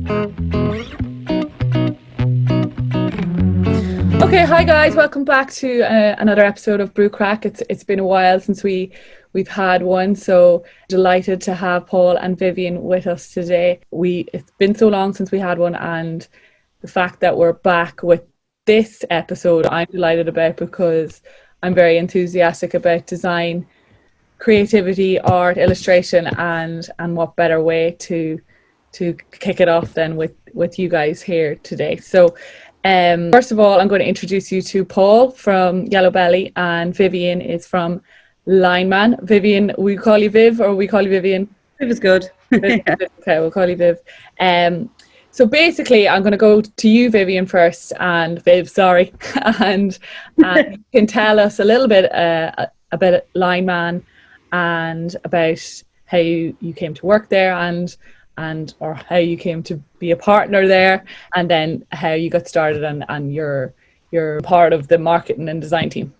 Okay, hi guys, welcome back to another episode of BrewCraic. It's been a while since we've had one, so delighted to have Paul and Vivienne with us today. It's been so long since we had one, and the fact that we're back with this episode I'm delighted about, because I'm very enthusiastic about design, creativity, art, illustration, and what better way to kick it off than with you guys here today. So first of all, I'm going to introduce you to Paul from Yellow Belly, and Vivienne is from Lineman. Vivienne, we call you Viv, or we call you Vivienne? Viv is good. Okay, we'll call you Viv. So basically, I'm going to go to you, Vivienne, first, and Viv, sorry, and you can tell us a little bit about Lineman and about how you came to work there, and or how you came to be a partner there, and then how you got started and you're part of the marketing and design team.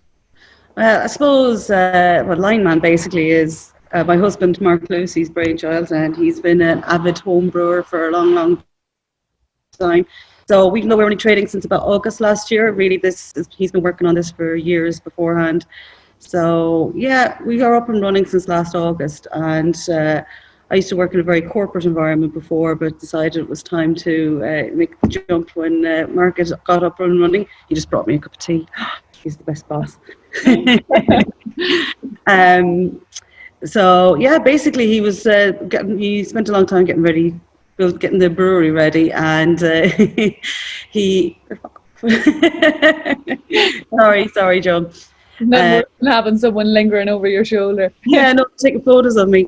Well, I suppose what Lineman basically is my husband Mark Lucy's brainchild, and he's been an avid home brewer for a long time. So even though we're only trading since about August last year, really he's been working on this for years beforehand. So yeah, we are up and running since last August, and I used to work in a very corporate environment before, but decided it was time to make the jump when Mark got up and running. He just brought me a cup of tea. He's the best boss. So yeah, basically he was he spent a long time getting the brewery ready, and he. sorry, John. Having someone lingering over your shoulder. Yeah, no, taking photos of me.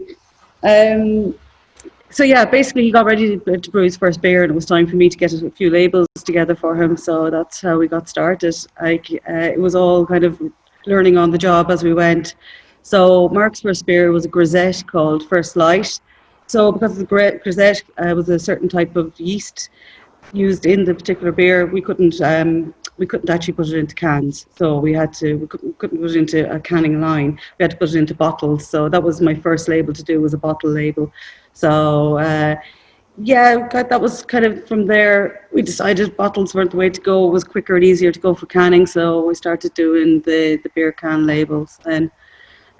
So yeah, basically he got ready to brew his first beer, and it was time for me to get a few labels together for him. So that's how we got started. It was all kind of learning on the job as we went. So Mark's first beer was a grisette called First Light. So because the grisette was a certain type of yeast used in the particular beer, we couldn't actually put it into cans. So we couldn't put it into a canning line. We had to put it into bottles. So that was my first label to do, was a bottle label. So yeah, that was kind of from there. We decided bottles weren't the way to go. It was quicker and easier to go for canning. So we started doing the beer can labels, and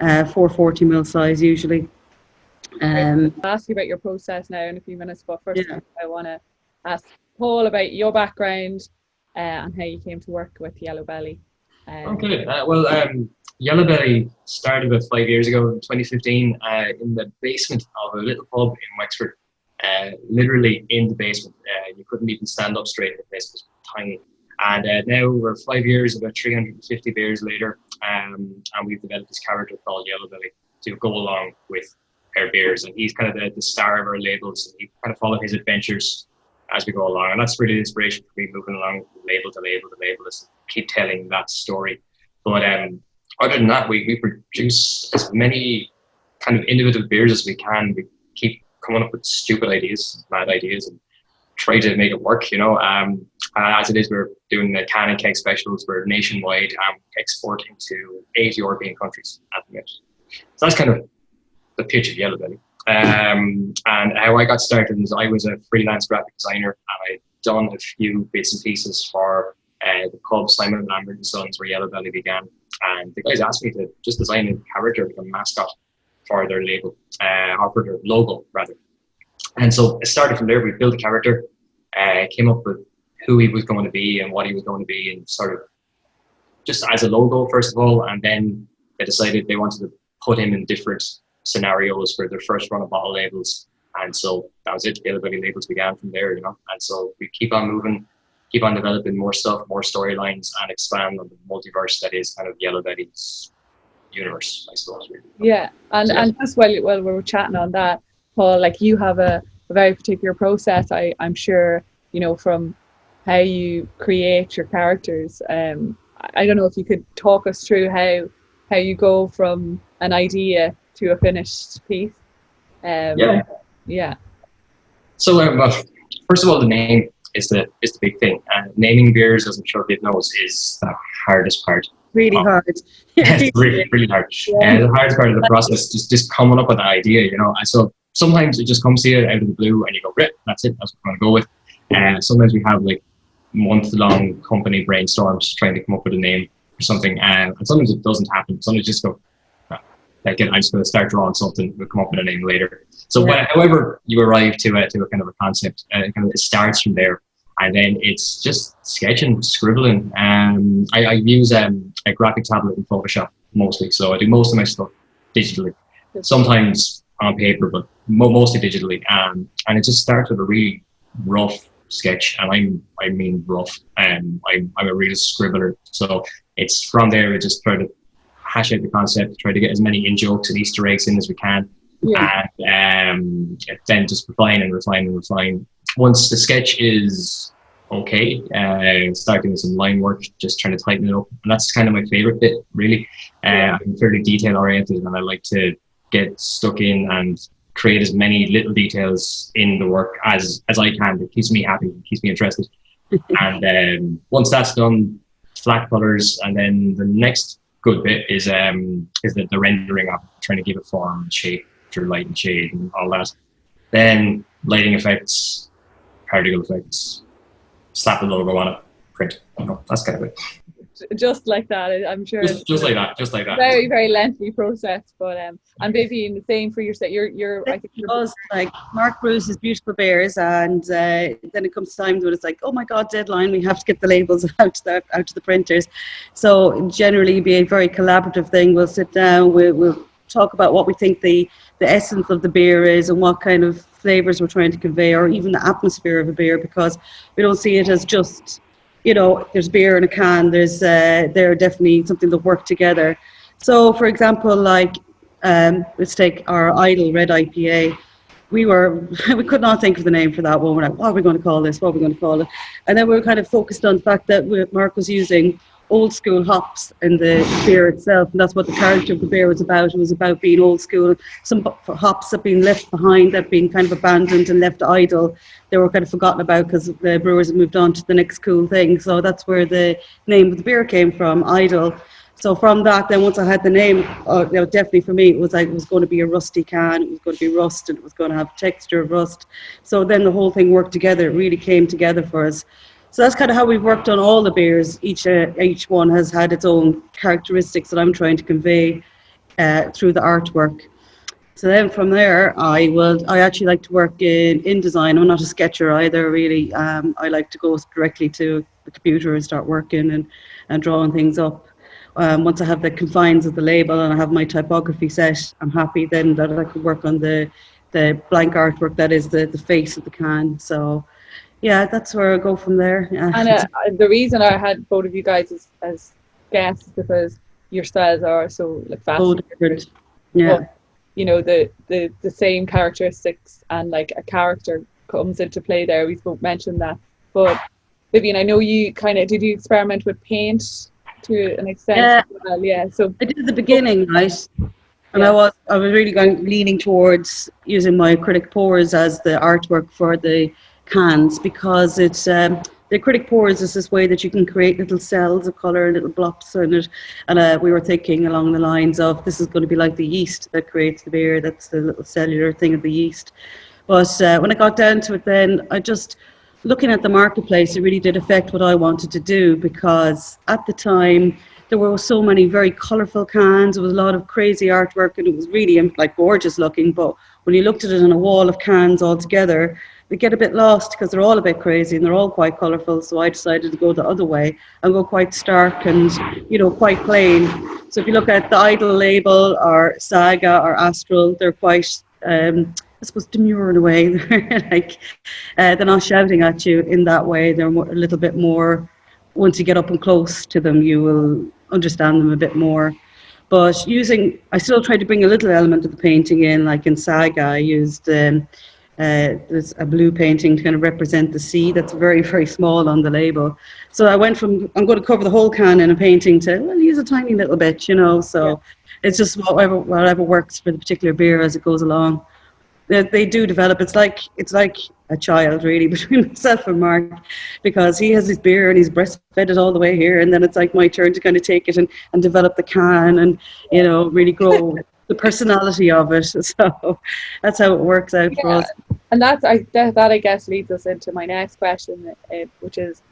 440 ml size usually. I'll ask you about your process now in a few minutes, but first I want to ask Paul about your background and how you came to work with Yellow Belly. Okay, Yellow Belly started about 5 years ago in 2015 in the basement of a little pub in Wexford. Literally in the basement. You couldn't even stand up straight. The place was tiny. And now we're 5 years, about 350 beers later, and we've developed this character called Yellow Belly to go along with our beers. And he's kind of the star of our labels. We kind of follow his adventures as we go along, and that's really the inspiration for me, moving along label to label to label, is keep telling that story. But other than that, we produce as many kind of individual beers as we can. We keep coming up with stupid ideas, mad ideas, and try to make it work, you know. As it is, we're doing the can and keg specials. We're nationwide and exporting to 8 European countries at the minute. So that's kind of the pitch of Yellow Belly. And how I got started is I was a freelance graphic designer, and I'd done a few bits and pieces for the pub Simon Lambert and Sons, where Yellow Belly began. And the guys asked me to just design a character, like a mascot for their label, or for their logo rather. And so it started from there. We built a character, came up with who he was going to be and what he was going to be, and sort of just as a logo first of all, and then they decided they wanted to put him in different scenarios for their first run of bottle labels, and so that was it. Yellow Belly labels began from there, you know. And so we keep on moving, keep on developing more stuff, more storylines, and expand on the multiverse that is kind of Yellow Belly's universe, I suppose. Really. Yeah, and just while we were chatting on that, Paul, like, you have a very particular process, I'm sure, you know, from how you create your characters. I don't know if you could talk us through how you go from an idea to a finished piece. Yeah. So, well, first of all, the name is the big thing. Naming beers, as I'm sure Viv knows, is the hardest part. Really hard. It's really hard. Yeah. The hardest part of the process is just coming up with an idea, you know. And so sometimes it just comes to you out of the blue and you go, "Rip, that's it, that's what I'm going to go with." And sometimes we have like month-long company brainstorms trying to come up with a name for something, and sometimes it doesn't happen. Sometimes just go, like, I'm just going to start drawing something, we'll come up with a name later. So however you arrive to a kind of a concept, kind of it starts from there, and then it's just sketching, scribbling. I use a graphic tablet in Photoshop mostly, so I do most of my stuff digitally, sometimes on paper, but mostly digitally. And it just starts with a really rough sketch, and I mean rough, and I'm a real scribbler. So it's from there I just try to hash out the concept, try to get as many in-jokes and Easter eggs in as we can, and then just refine and refine and refine. Once the sketch is okay, start doing some line work, just trying to tighten it up, and that's kind of my favorite bit, really. I'm fairly detail oriented, and I like to get stuck in and create as many little details in the work as I can. It keeps me happy, it keeps me interested. And once that's done, flat colors, and then the next good bit is the rendering of it, trying to give it form and shape through light and shade and all that. Then lighting effects, particle effects, slap a logo on it, print. That's kind of it. Just like that, I'm sure. Just like that. Very, very lengthy process, but and Vivienne, the same for yourself. I think because like Mark brews his beautiful beers, and then it comes time when it's like, oh my God, deadline! We have to get the labels out to the printers. So generally, be a very collaborative thing. We'll sit down, we'll talk about what we think the essence of the beer is and what kind of flavors we're trying to convey, or even the atmosphere of a beer, because we don't see it as just, there's beer in a can. They're definitely something that work together. So, for example, like let's take our Idle Red IPA. We could not think of the name for that one. We're like, what are we going to call this? What are we going to call it? And then we were kind of focused on the fact that Mark was using old school hops in the beer itself, and that's what the character of the beer was about. It was about being old school. Some hops have been left behind, that been kind of abandoned and left idle. They were kind of forgotten about because the brewers have moved on to the next cool thing. So that's where the name of the beer came from, Idle. So from that, then once I had the name, definitely for me, it was like it was going to be a rusty can, it was going to be rust, and it was going to have texture of rust. So then the whole thing worked together. It really came together for us. So that's kind of how we've worked on all the beers. Each one has had its own characteristics that I'm trying to convey through the artwork. So then from there, I actually like to work in design. I'm not a sketcher either, really. I like to go directly to the computer and start working and drawing things up. Once I have the confines of the label and I have my typography set, I'm happy then that I can work on the blank artwork that is the face of the can. So yeah, that's where I go from there. Yeah. And the reason I had both of you guys as guests is because your styles are so like fast. Different. Yeah. But, the same characteristics and like a character comes into play there. We both mentioned that. But Vivienne, I know you did you experiment with paint to an extent? Yeah. So I did at the beginning, right? And I was really leaning towards using my acrylic pours as the artwork for the cans, because it's the acrylic pours is this way that you can create little cells of color, little blobs in it, and we were thinking along the lines of this is going to be like the yeast that creates the beer. That's the little cellular thing of the yeast. But when I got down to it, then I just looking at the marketplace, it really did affect what I wanted to do, because at the time there were so many very colorful cans. There was a lot of crazy artwork, and it was really like gorgeous looking, but when you looked at it on a wall of cans all together, they get a bit lost because they're all a bit crazy and they're all quite colourful. So I decided to go the other way and go quite stark and, quite plain. So if you look at the Idle label or Saga or Astral, they're quite, I suppose, demure in a way. They're not shouting at you in that way. They're a little bit more, once you get up and close to them, you will understand them a bit more. But I still tried to bring a little element of the painting in, like in Saga, I used there's a blue painting to kind of represent the sea that's very, very small on the label. So I went from, I'm going to cover the whole can in a painting to, use a tiny little bit, so it's just whatever works for the particular beer as it goes along. They do develop. It's like a child, really, between myself and Mark, because he has his beer and he's breastfed it all the way here, and then it's like my turn to kind of take it and develop the can and really grow the personality of it. So that's how it works out for us. And that I guess leads us into my next question, which is,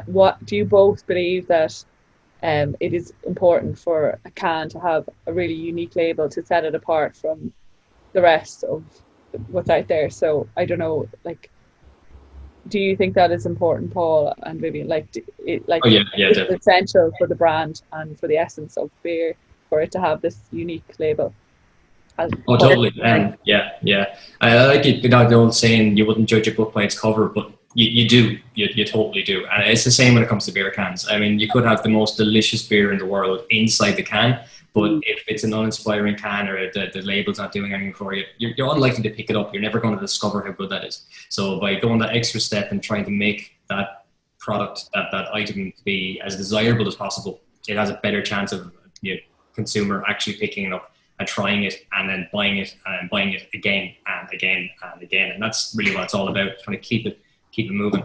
what do you both believe that it is important for a can to have a really unique label to set it apart from the rest of what's out there? So I don't know, like, do you think that is important, Paul and Vivienne? It's essential for the brand and for the essence of beer for it to have this unique label. Oh, totally. Yeah. I like it. The old saying, you wouldn't judge a book by its cover, but you do. You totally do. And it's the same when it comes to beer cans. I mean, you could have the most delicious beer in the world inside the can, but if it's an uninspiring can or the label's not doing anything for you, you're unlikely to pick it up. You're never going to discover how good that is. So by going that extra step and trying to make that product, that item, be as desirable as possible, it has a better chance of consumer actually picking it up and trying it and then buying it and buying it again and again and again. And that's really what it's all about, trying to keep it moving.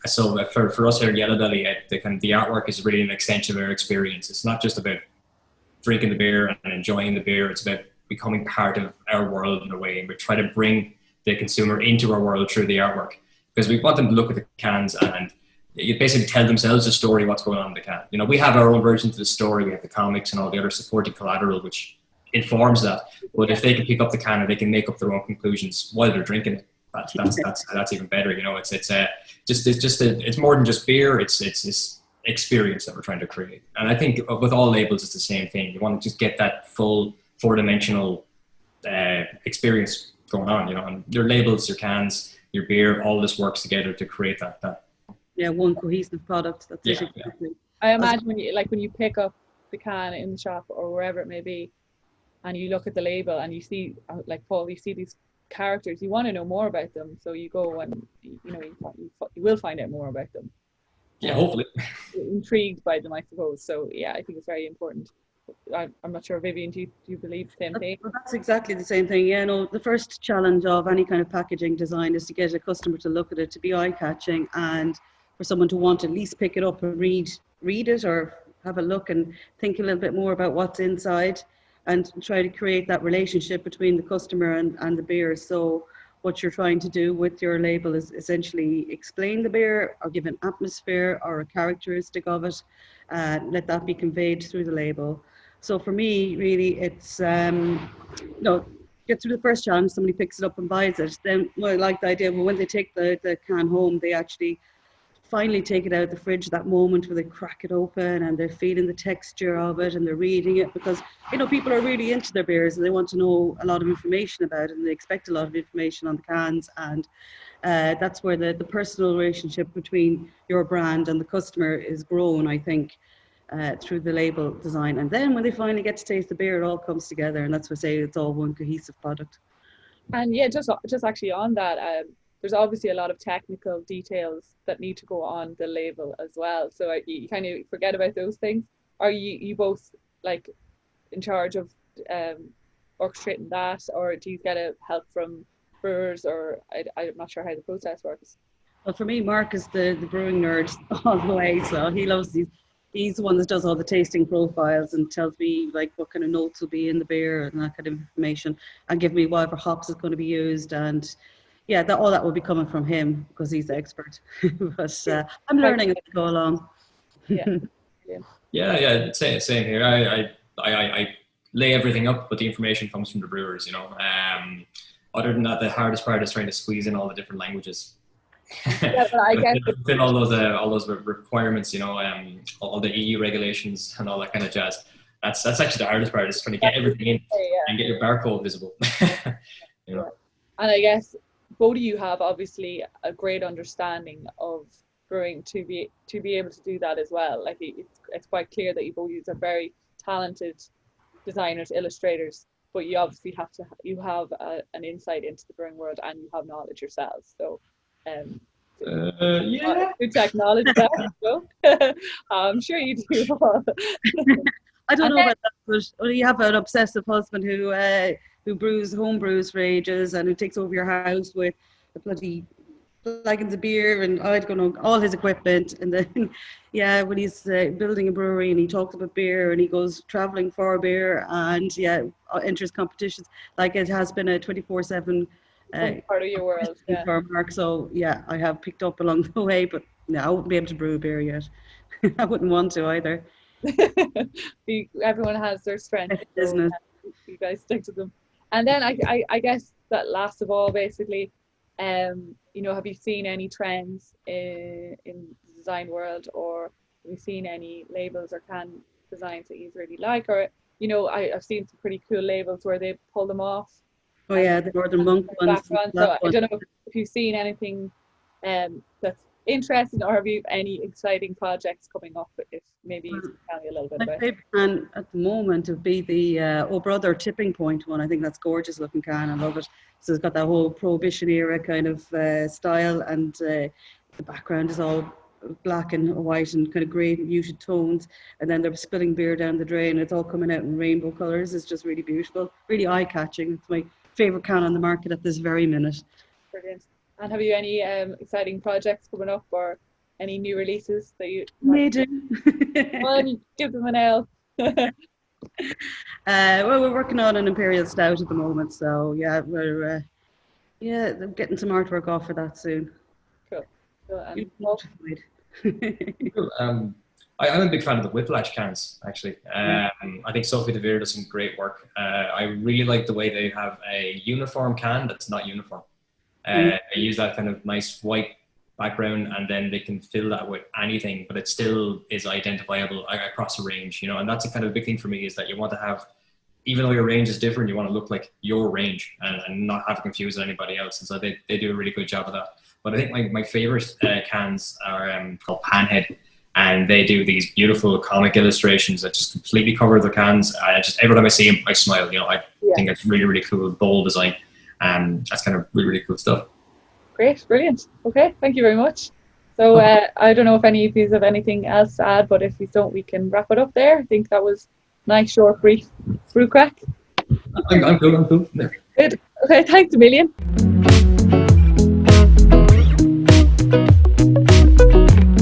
So for us here at Yellow Belly, the artwork is really an extension of our experience. It's not just about drinking the beer and enjoying the beer. It's about becoming part of our world in a way. And we try to bring the consumer into our world through the artwork, because we want them to look at the cans and you basically tell themselves the story, what's going on in the can. We have our own version to the story. We have the comics and all the other supporting collateral, which informs that. But if they can pick up the can and they can make up their own conclusions while they're drinking it, that's even better. It's more than just beer. It's this experience that we're trying to create. And I think with all labels, it's the same thing. You want to just get that full 4-dimensional experience going on. And your labels, your cans, your beer, all this works together to create that. Yeah, one cohesive product. That's it. Exactly. I imagine when you pick up the can in the shop or wherever it may be, and you look at the label and you see, like Paul, you see these characters, you want to know more about them, so you go and you will find out more about them. Yeah, hopefully. Intrigued by them, I suppose. So yeah, I think it's very important. I'm not sure, Vivienne, do you believe the same thing? Well, that's exactly the same thing. Yeah, no, the first challenge of any kind of packaging design is to get a customer to look at it, to be eye-catching, and for someone to want to at least pick it up and read it or have a look and think a little bit more about what's inside, and try to create that relationship between the customer and the beer. So what you're trying to do with your label is essentially explain the beer or give an atmosphere or a characteristic of it, let that be conveyed through the label. So for me, really, it's get through the first challenge, somebody picks it up and buys it. Then I like the idea, when they take the can home, they actually finally take it out of the fridge, that moment where they crack it open and they're feeling the texture of it and they're reading it, because people are really into their beers and they want to know a lot of information about it and they expect a lot of information on the cans, and that's where the personal relationship between your brand and the customer is grown, I think, through the label design. And then when they finally get to taste the beer, it all comes together, and that's why I say it's all one cohesive product. And yeah, just actually on that, there's obviously a lot of technical details that need to go on the label as well. So you kind of forget about those things. Are you both like in charge of orchestrating that, or do you get a help from brewers, or I'm not sure how the process works? Well, for me, Mark is the brewing nerd all the way. So he loves these. He's the one that does all the tasting profiles and tells me like what kind of notes will be in the beer and that kind of information, and give me whatever hops is going to be used. And yeah, all that will be coming from him because he's the expert. But I'm learning as we go along. Yeah. Same here. I lay everything up, but the information comes from the brewers. Other than that, the hardest part is trying to squeeze in all the different languages. Yeah, but I guess within all those requirements, all the EU regulations and all that kind of jazz. That's actually the hardest part, is trying to get everything in and get your barcode visible. And I guess both of you have obviously a great understanding of brewing to be able to do that as well. Like it's quite clear that you both are very talented designers, illustrators, but you obviously have an insight into the brewing world and you have knowledge yourselves. So good technology there, so. I'm sure you do. I don't know about that, but you have an obsessive husband who home brews for ages and who takes over your house with a bloody flagons of beer, and I'd go know all his equipment. And then, yeah, when he's building a brewery and he talks about beer and he goes traveling for beer and enters competitions, like it has been a 24/7 part of your world. Yeah. for Mark. So yeah, I have picked up along the way, but no, I wouldn't be able to brew a beer yet. I wouldn't want to either. Everyone has their strength, Isn't it? you guys stick to them. And then I guess that last of all, basically, you know, have you seen any trends in the design world, or have you seen any labels or can designs that you really like? Or, you know, I've seen some pretty cool labels where they pull them off. Oh yeah, the Northern Monk ones. So I don't know if you've seen anything that's interesting, or have you any exciting projects coming up? If maybe you can tell me a little bit My about. favourite can at the moment would be the Oh Brother Tipping Point one. I think that's gorgeous looking can. I love it. So it's got that whole Prohibition era kind of style, and the background is all black and white and kind of grey muted tones, and then they're spilling beer down the drain. It's all coming out in rainbow colours. It's just really beautiful, really eye-catching. It's my favourite can on the market at this very minute. Brilliant. And have you any exciting projects coming up, or any new releases that you Maybe. Well, give them an L. Well, we're working on an Imperial Stout at the moment, so yeah, we're getting some artwork off for that soon. Cool. I'm a big fan of the Whiplash cans, actually. I think Sophie De Vere does some great work. I really like the way they have a uniform can that's not uniform. They use that kind of nice white background, and then they can fill that with anything, but it still is identifiable across a range, you know. And that's a kind of big thing for me, is that you want to have, even though your range is different, you want to look like your range and not have to confuse anybody else. And so they do a really good job of that. But I think my favorite cans are called Panhead, and they do these beautiful comic illustrations that just completely cover the cans. Every time I see them, I smile. You know, I think it's really, really cool, bold design. That's kind of really, really cool stuff. Great, brilliant. Okay, thank you very much. So I don't know if any of you have anything else to add, but if you don't, we can wrap it up there. I think that was nice, short, brief BrewCraic. I'm cool. Good. Okay, thanks a million.